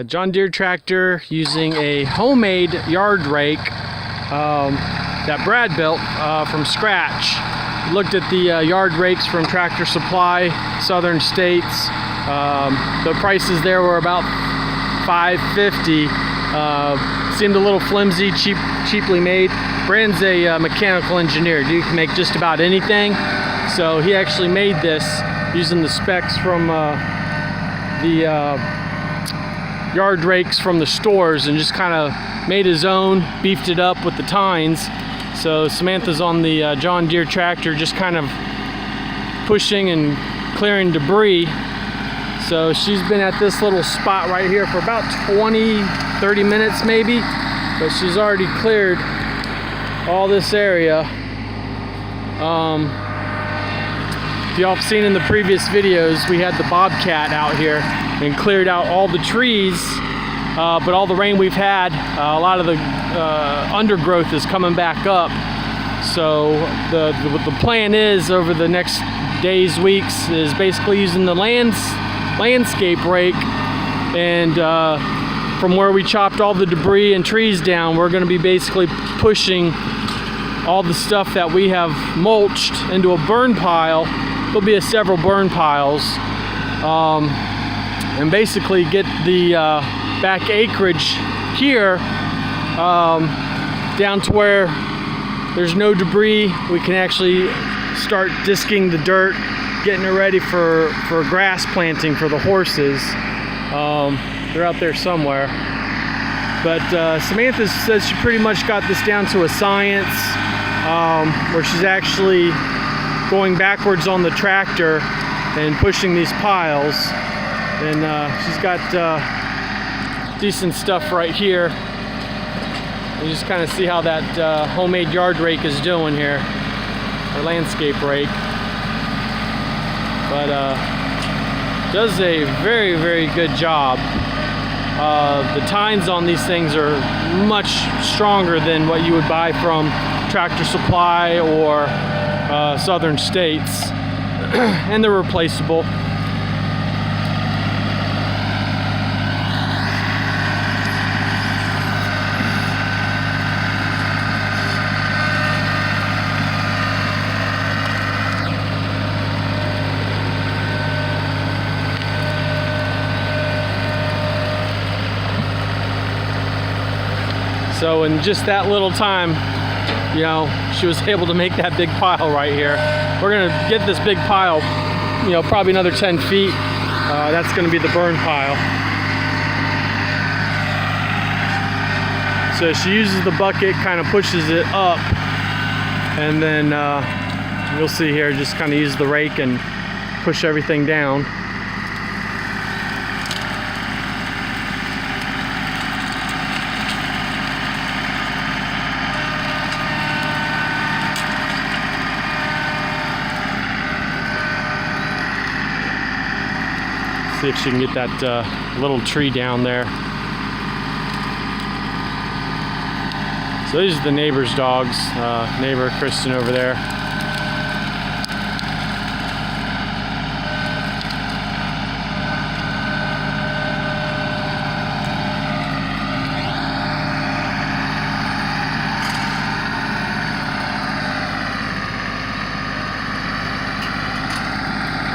John Deere tractor using a homemade yard rake that Brad built from scratch. Looked at the yard rakes from Tractor Supply, Southern States. The prices there were about $5.50. Seemed a little flimsy, cheaply made. Brand's a mechanical engineer. He can make just about anything. So he actually made this using the specs from the yard rakes from the stores and just kind of made his own, beefed it up with the tines. So Samantha's on the John Deere tractor just kind of pushing and clearing debris. So she's been at this little spot right here for about 20-30 minutes maybe, but she's already cleared all this area. If y'all have seen in the previous videos, we had the bobcat out here and cleared out all the trees, but all the rain we've had, a lot of the undergrowth is coming back up. So the plan is over the next days, weeks, is basically using the landscape rake, and from where we chopped all the debris and trees down, we're going to be basically pushing all the stuff that we have mulched into a burn pile. There'll be several burn piles, and basically get the back acreage here down to where there's no debris. We can actually start disking the dirt, getting it ready for grass planting for the horses. They're out there somewhere. But Samantha says she pretty much got this down to a science, where she's actually going backwards on the tractor and pushing these piles. And she's got decent stuff right here. You just kind of see how that homemade yard rake is doing here, or landscape rake. But does a very, very good job. The tines on these things are much stronger than what you would buy from Tractor Supply or Southern States, and they're replaceable. So in just that little time, you know, she was able to make that big pile right here. We're gonna get this big pile, you know, probably another 10 feet. That's gonna be the burn pile. So she uses the bucket, kind of pushes it up, and then you'll see here, just kind of use the rake and push everything down. See if she can get that little tree down there. So these are the neighbor's dogs. Neighbor Kristen over there.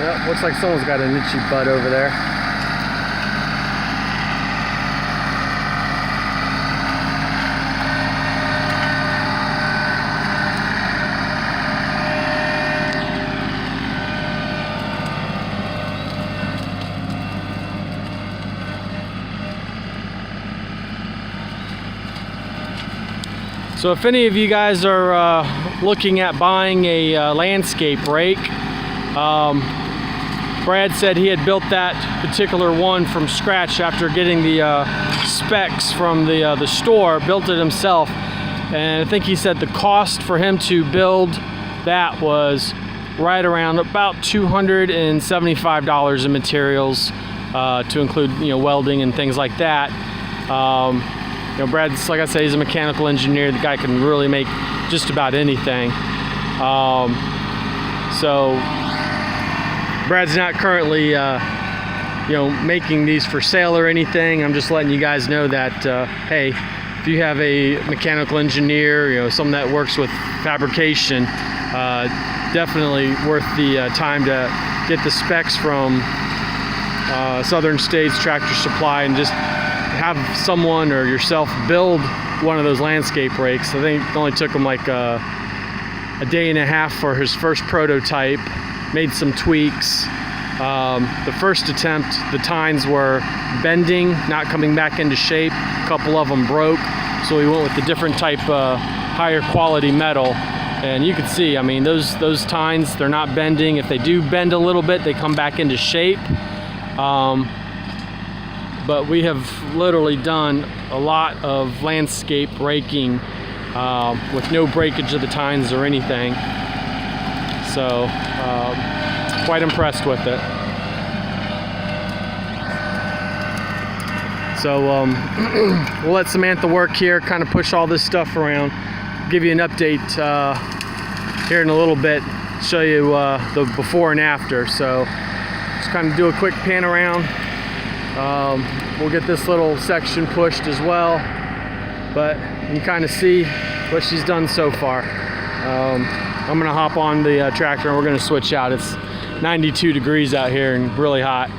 Yep, looks like someone's got an itchy butt over there. So if any of you guys are looking at buying a landscape rake, Brad said he had built that particular one from scratch after getting the specs from the store, built it himself. And I think he said the cost for him to build that was right around about $275 in materials, to include, you know, welding and things like that. You know, Brad's, like I say, he's a mechanical engineer. The guy can really make just about anything. So Brad's not currently making these for sale or anything. I'm just letting you guys know that, hey, if you have a mechanical engineer, someone that works with fabrication, definitely worth the time to get the specs from Southern States Tractor Supply and just have someone or yourself build one of those landscape rakes. I think it only took him like a day and a half for his first prototype. Made some tweaks. The first attempt, the tines were bending, not coming back into shape. A couple of them broke, so we went with the different type, higher quality metal. And you can see, I mean, those tines, they're not bending. If they do bend a little bit, they come back into shape. But we have literally done a lot of landscape raking with no breakage of the tines or anything. So quite impressed with it. So we'll let Samantha work here, kind of push all this stuff around, give you an update here in a little bit, show you the before and after. So just kind of do a quick pan around. We'll get this little section pushed as well, but you can kind of see what she's done so far. I'm gonna hop on the tractor and we're gonna switch out. It's 92 degrees out here and really hot.